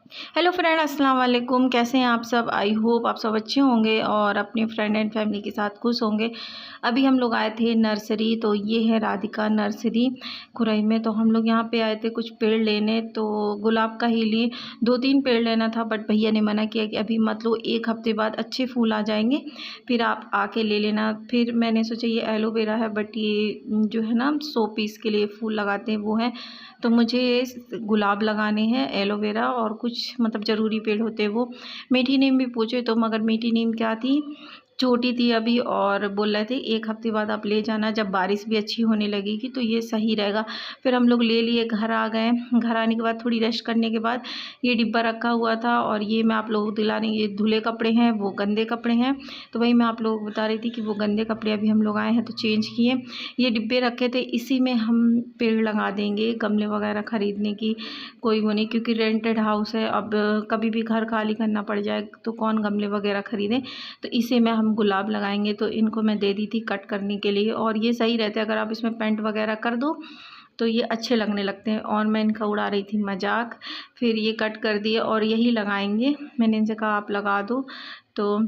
Hello friend, अस्सलाम वालेकुम। कैसे हैं आप सब? आई होप आप सब अच्छे होंगे और अपने फ्रेंड एंड फैमिली के साथ खुश होंगे। अभी हम लोग आए थे नर्सरी, तो ये है राधिका नर्सरी खुरई में। तो हम लोग यहाँ पे आए थे कुछ पेड़ लेने, तो गुलाब का ही लिए। 2-3 पेड़ लेना था, बट भैया ने मना किया कि अभी मत लो, 1 हफ्ते बाद अच्छे फूल आ जाएंगे, फिर आप आके ले लेना। फिर मैंने सोचा ये एलोवेरा है, बट ये जो है ना शो पीस के लिए फूल लगाते हैं वो है। तो मुझे गुलाब लगाने हैं, एलोवेरा और कुछ मतलब ज़रूरी पेड़ होते हैं वो। मीठी नीम भी पूछे तो, मगर मीठी नीम क्या थी, छोटी थी अभी, और बोल रहे थे 1 हफ्ते बाद आप ले जाना, जब बारिश भी अच्छी होने लगेगी तो ये सही रहेगा। फिर हम लोग ले लिए, घर आ गए। घर आने के बाद थोड़ी रेस्ट करने के बाद ये डिब्बा रखा हुआ था, और ये मैं आप लोगों को दिला रही, ये धुले कपड़े हैं, वो गंदे कपड़े हैं। तो वही मैं आप लोगों को बता रही थी कि वो गंदे कपड़े अभी हम लोग आए हैं तो चेंज किए। ये डिब्बे रखे थे, इसी में हम पेड़ लगा देंगे। गमले वगैरह ख़रीदने की कोई वो नहीं, क्योंकि रेंटेड हाउस है। अब कभी भी घर खाली करना पड़ जाए तो कौन गमले वगैरह ख़रीदें। तो इसी में हम गुलाब लगाएंगे। तो इनको मैं दे दी थी कट करने के लिए, और ये सही रहते हैं। अगर आप इसमें पेंट वगैरह कर दो तो ये अच्छे लगने लगते हैं, और मैं इनका उड़ा रही थी मजाक। फिर ये कट कर दिए और यही लगाएंगे। मैंने इनसे कहा आप लगा दो, तो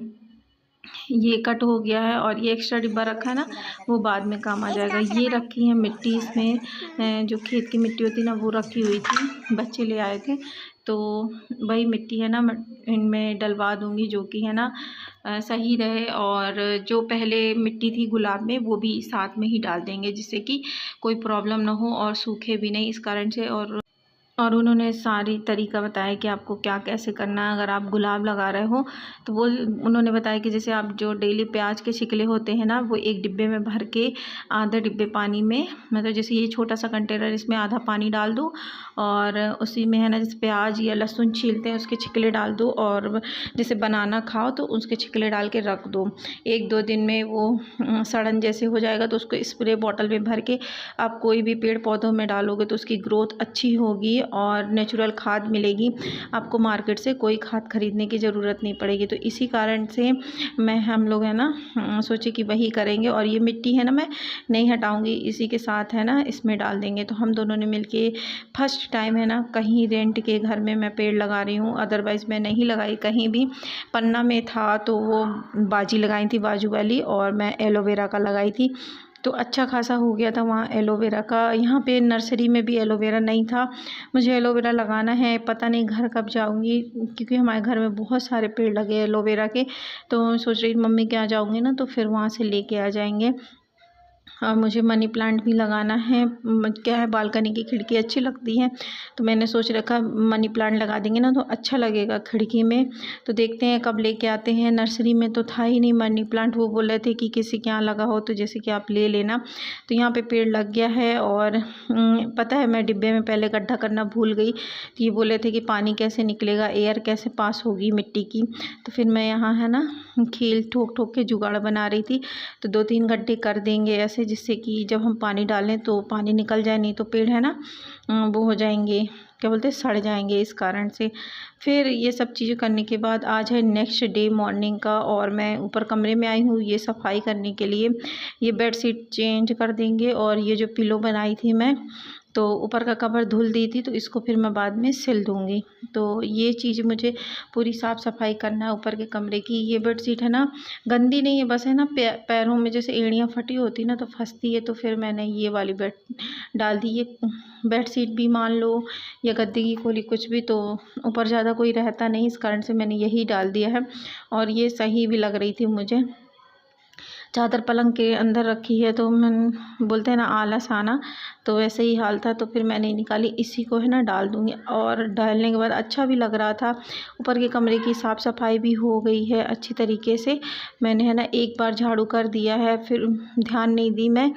ये कट हो गया है। और ये एक्स्ट्रा डिब्बा रखा है ना, वो बाद में काम आ जाएगा। ये रखी है मिट्टी, इसमें जो खेत की मिट्टी होती है ना, वो रखी हुई थी, बच्चे ले आए थे। तो वही मिट्टी है ना, मैं इनमें डलवा दूँगी, जो कि है ना सही रहे। और जो पहले मिट्टी थी गुलाब में, वो भी साथ में ही डाल देंगे, जिससे कि कोई प्रॉब्लम ना हो और सूखे भी नहीं इस कारण से। और उन्होंने सारी तरीका बताया कि आपको क्या कैसे करना है। अगर आप गुलाब लगा रहे हो तो वो उन्होंने बताया कि जैसे आप जो डेली प्याज के छिकले होते हैं ना, वो एक डिब्बे में भर के आधा डिब्बे पानी में, मतलब जैसे ये छोटा सा कंटेनर, इसमें आधा पानी डाल दो, और उसी में है ना जैसे प्याज या लहसुन छीलते हैं उसके छिकले डाल दो, और जैसे बनाना खाओ तो उसके छिकले डाल के रख दो। 1-2 दिन में वो सड़न जैसे हो जाएगा, तो उसको स्प्रे बॉटल में भर के आप कोई भी पेड़ पौधों में डालोगे तो उसकी ग्रोथ अच्छी होगी और नेचुरल खाद मिलेगी। आपको मार्केट से कोई खाद खरीदने की ज़रूरत नहीं पड़ेगी। तो इसी कारण से हम लोग है ना सोचे कि वही करेंगे। और ये मिट्टी है ना, मैं नहीं हटाऊंगी, इसी के साथ है ना इसमें डाल देंगे। तो हम दोनों ने मिलके फर्स्ट टाइम है ना कहीं रेंट के घर में मैं पेड़ लगा रही हूँ। अदरवाइज़ मैं नहीं लगाई कहीं भी। पन्ना में था तो वो बाजी लगाई थी बाजू वाली, और मैं एलोवेरा का लगाई थी, तो अच्छा खासा हो गया था वहाँ एलोवेरा का। यहाँ पे नर्सरी में भी एलोवेरा नहीं था। मुझे एलोवेरा लगाना है, पता नहीं घर कब जाऊँगी, क्योंकि हमारे घर में बहुत सारे पेड़ लगे एलोवेरा के। तो सोच रही मम्मी के यहाँ जाऊँगी ना, तो फिर वहाँ से लेके आ जाएंगे। और मुझे मनी प्लांट भी लगाना है। क्या है, बालकनी की खिड़की अच्छी लगती है, तो मैंने सोच रखा मनी प्लांट लगा देंगे ना तो अच्छा लगेगा खिड़की में। तो देखते हैं कब लेके आते हैं। नर्सरी में तो था ही नहीं मनी प्लांट। वो बोल रहे थे कि किसी के यहाँ लगा हो तो जैसे कि आप ले लेना। तो यहाँ पे पेड़ लग गया है। और पता है मैं डिब्बे में पहले गड्ढा करना भूल गई। तो ये बोले थे कि पानी कैसे निकलेगा, एयर कैसे पास होगी मिट्टी की। तो फिर मैं यहाँ है ना कील ठोक ठोक के जुगाड़ बना रही थी। तो 2-3 गड्ढे कर देंगे ऐसे, जिससे कि जब हम पानी डालें तो पानी निकल जाए, नहीं तो पेड़ है ना वो हो जाएंगे, क्या बोलते हैं, सड़ जाएंगे इस कारण से। फिर ये सब चीज़ें करने के बाद आज है नेक्स्ट डे मॉर्निंग का, और मैं ऊपर कमरे में आई हूँ ये सफाई करने के लिए। ये बेडशीट चेंज कर देंगे, और ये जो पिलो बनाई थी मैं, तो ऊपर का कवर धुल दी थी, तो इसको फिर मैं बाद में सिल दूँगी। तो ये चीज़ मुझे पूरी साफ़ सफाई करना है ऊपर के कमरे की। ये बेडशीट है ना गंदी नहीं है, बस है ना पैरों में जैसे एड़ियाँ फटी होती ना तो फंसती है, तो फिर मैंने ये वाली बेड डाल दी। ये बेडशीट भी मान लो या गद्दे की खोली कुछ भी, तो ऊपर ज़्यादा कोई रहता नहीं, इस कारण से मैंने यही डाल दिया है। और ये सही भी लग रही थी मुझे। चादर पलंग के अंदर रखी है तो मैं बोलते हैं ना आलस आना, तो वैसे ही हाल था। तो फिर मैंने निकाली, इसी को है ना डाल दूँगी। और डालने के बाद अच्छा भी लग रहा था। ऊपर के कमरे की साफ़ सफाई भी हो गई है अच्छी तरीके से। मैंने है ना एक बार झाड़ू कर दिया है, फिर ध्यान नहीं दी मैं,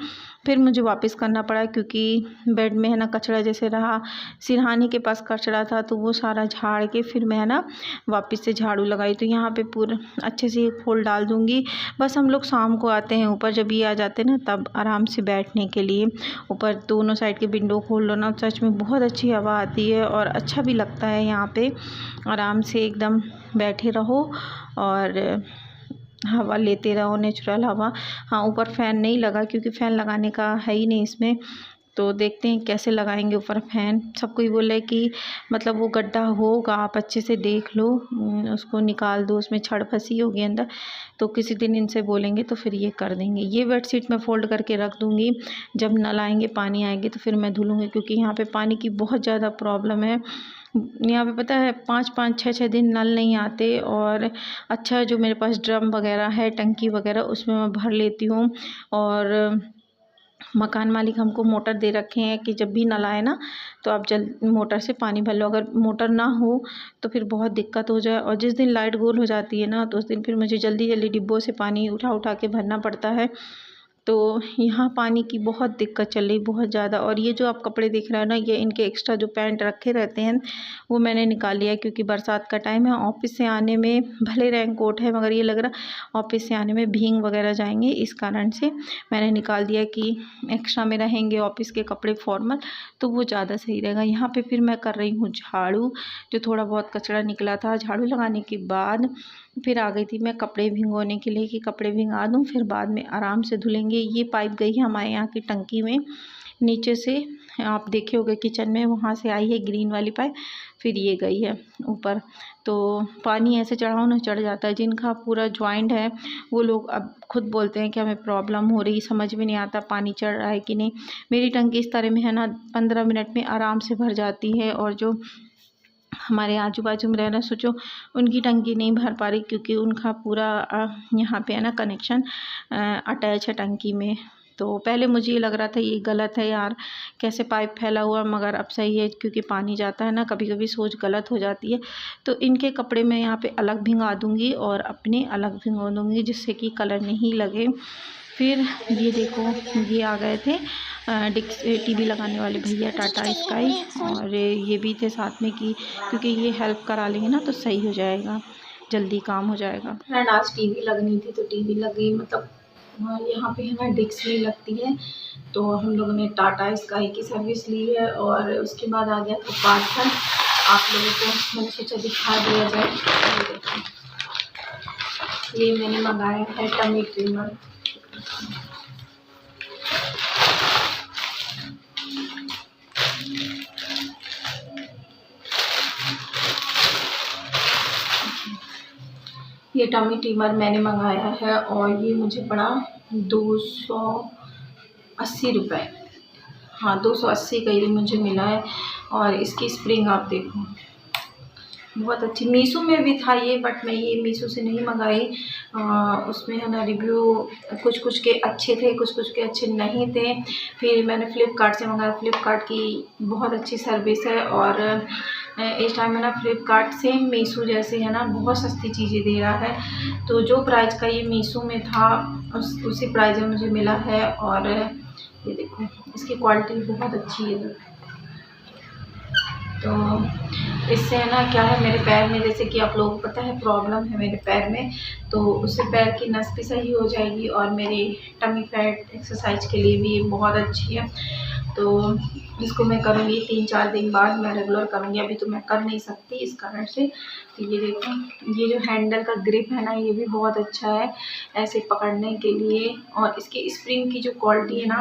फिर मुझे वापस करना पड़ा, क्योंकि बेड में है ना कचरा जैसे रहा, सिरहाने के पास कचरा था, तो वो सारा झाड़ के फिर मैं है ना वापस से झाड़ू लगाई। तो यहाँ पे पूरा अच्छे से फूल डाल दूँगी। बस हम लोग शाम को आते हैं ऊपर, जब ये आ जाते हैं ना तब आराम से बैठने के लिए। ऊपर दोनों साइड के विंडो खोल लो ना, सच में बहुत अच्छी हवा आती है और अच्छा भी लगता है। यहाँ पे आराम से एकदम बैठे रहो और हवा लेते रहो, नेचुरल हवा। हाँ, ऊपर फ़ैन नहीं लगा, क्योंकि फ़ैन लगाने का है ही नहीं इसमें। तो देखते हैं कैसे लगाएंगे ऊपर फैन। सब कोई बोले कि मतलब वो गड्ढा होगा, आप अच्छे से देख लो, उसको निकाल दो, उसमें छड़ फंसी होगी अंदर। तो किसी दिन इनसे बोलेंगे तो फिर ये कर देंगे। ये बेडशीट मैं फ़ोल्ड करके रख दूँगी, जब नल आएंगे पानी आएगी तो फिर मैं धुलूँगी, क्योंकि यहाँ पे पानी की बहुत ज़्यादा प्रॉब्लम है। यहाँ पे पता है 5-5 6-6 दिन नल नहीं आते। और अच्छा जो मेरे पास ड्रम वगैरह है, टंकी वगैरह, उसमें मैं भर लेती हूँ। और मकान मालिक हमको मोटर दे रखे हैं कि जब भी नल आए ना तो आप मोटर से पानी भर लो। अगर मोटर ना हो तो फिर बहुत दिक्कत हो जाए, और जिस दिन लाइट गोल हो जाती है ना तो उस दिन फिर मुझे जल्दी जल्दी डिब्बों से पानी उठा उठा के भरना पड़ता है। तो यहाँ पानी की बहुत दिक्कत चल रही, बहुत ज़्यादा। और ये जो आप कपड़े देख रहे हो ना, ये इनके एक्स्ट्रा जो पैंट रखे रहते हैं वो मैंने निकाल लिया, क्योंकि बरसात का टाइम है। ऑफिस से आने में भले रेनकोट है, मगर ये लग रहा ऑफिस से आने में भीग वगैरह जाएंगे, इस कारण से मैंने निकाल दिया कि एक्स्ट्रा में रहेंगे ऑफिस के कपड़े फॉर्मल, तो वो ज़्यादा सही रहेगा। यहाँ पर फिर मैं कर रही हूँ झाड़ू, जो थोड़ा बहुत कचरा निकला था। झाड़ू लगाने के बाद फिर आ गई थी मैं कपड़े भिगोने के लिए, कि कपड़े भिगा दूँ, फिर बाद में आराम से धुलेंगे। ये पाइप गई है हमारे यहाँ की टंकी में, नीचे से आप देखे होंगे किचन में, वहाँ से आई है ग्रीन वाली पाइप, फिर ये गई है ऊपर। तो पानी ऐसे चढ़ाओ ना चढ़ जाता है। जिनका पूरा ज्वाइंट है वो लोग अब खुद बोलते हैं कि हमें प्रॉब्लम हो रही, समझ में नहीं आता पानी चढ़ रहा है कि नहीं। मेरी टंकी इस तरह में है ना, 15 मिनट में आराम से भर जाती है। और जो हमारे आजू बाजू में रहना, सोचो उनकी टंकी नहीं भर पा रही, क्योंकि उनका पूरा यहाँ पे है ना कनेक्शन अटैच है टंकी में। तो पहले मुझे ये लग रहा था ये गलत है यार, कैसे पाइप फैला हुआ, मगर अब सही है, क्योंकि पानी जाता है ना, कभी कभी सोच गलत हो जाती है। तो इनके कपड़े मैं यहाँ पे अलग भिंगा दूँगी और अपने अलग भिंगो दूँगी, जिससे कि कलर नहीं लगे। फिर ये देखो, ये आ गए थे टीवी लगाने वाले भैया, टाटा स्काई, और ये भी थे साथ में, कि क्योंकि ये हेल्प करा लेंगे ना तो सही हो जाएगा, जल्दी काम हो जाएगा। फ्रेंड आज टीवी लगनी थी तो टीवी लग गई, मतलब यहाँ पे है ना डिक्स भी लगती है, तो हम लोगों ने टाटा स्काई की सर्विस ली है। और उसके बाद आ गया था पार्सल, आप लोगों को मैंने सोचा दिखा दिया जाए। ये मैंने मंगाया है टमी ट्रिमर। ये टमी ट्रिमर मैंने मंगाया है, और ये मुझे पड़ा 280 रुपये। हाँ 280 का ये मुझे मिला है। और इसकी स्प्रिंग आप देखो, बहुत अच्छी। मीशो में भी था ये, बट मैं ये मीशो से नहीं मंगाई। उसमें है ना रिव्यू कुछ कुछ के अच्छे थे, कुछ कुछ के अच्छे नहीं थे। फिर मैंने फ़्लिपकार्ट से मंगाया। फ़्लिपकार्ट की बहुत अच्छी सर्विस है, और इस टाइम है ना फ़्लिपकार्ट से मीशो जैसे है ना बहुत सस्ती चीज़ें दे रहा है। तो जो प्राइस का ये मीशो में था उसी प्राइस में मुझे मिला है। और ये देखो इसकी क्वालिटी बहुत अच्छी है। तो इससे है ना क्या है, मेरे पैर में, जैसे कि आप लोगों को पता है प्रॉब्लम है मेरे पैर में, तो उससे पैर की नस भी सही हो जाएगी। और मेरी टमी फैट एक्सरसाइज के लिए भी बहुत अच्छी है। तो इसको मैं करूँगी 3-4 दिन बाद, मैं रेगुलर करूँगी, अभी तो मैं कर नहीं सकती इस कारण से। तो ये देखो, ये जो हैंडल का ग्रिप है ना, ये भी बहुत अच्छा है ऐसे पकड़ने के लिए। और इसकी स्प्रिंग की जो क्वालिटी है ना,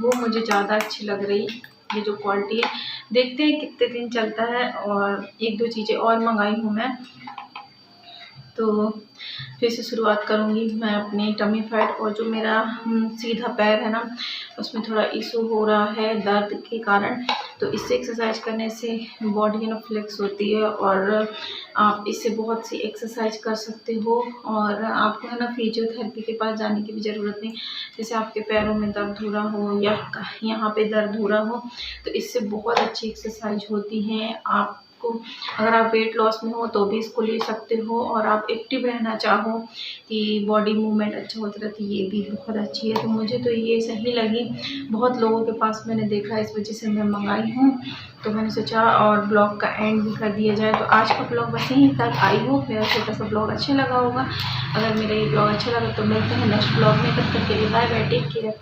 वो मुझे ज़्यादा अच्छी लग रही। ये जो क्वालिटी है, देखते हैं कितने दिन चलता है। और 1-2 चीज़ें और मंगाई हूँ मैं, तो फिर से शुरुआत करूँगी मैं अपनी टमी फैट। और जो मेरा सीधा पैर है ना, उसमें थोड़ा इशू हो रहा है दर्द के कारण, तो इससे एक्सरसाइज करने से बॉडी है ना फ्लेक्स होती है। और आप इससे बहुत सी एक्सरसाइज कर सकते हो, और आपको है ना फिजियोथेरेपी के पास जाने की भी ज़रूरत नहीं। जैसे आपके पैरों में दर्द हो रहा हो या यहाँ पे दर्द हो रहा हो, तो इससे बहुत अच्छी एक्सरसाइज होती हैं। आपको अगर आप वेट लॉस में हो तो भी इसको ले सकते हो, और आप एक्टिव रहना चाहो कि बॉडी मूवमेंट अच्छा होता रहती है, ये भी बहुत अच्छी है। तो मुझे तो ये सही लगी, बहुत लोगों के पास मैंने देखा, इस वजह से मैं मंगाई हूँ। तो मैंने सोचा और ब्लॉग का एंड भी कर दिया जाए। तो आज का ब्लॉग बस यहीं तक। आई होप मेरा छोटा सा ब्लॉग अच्छा लगा होगा। अगर मेरा ये ब्लॉग अच्छा लगा तो मिलते हैं नेक्स्ट ब्लॉग में। तब तक के लिए बाय बाय, टेक केयर।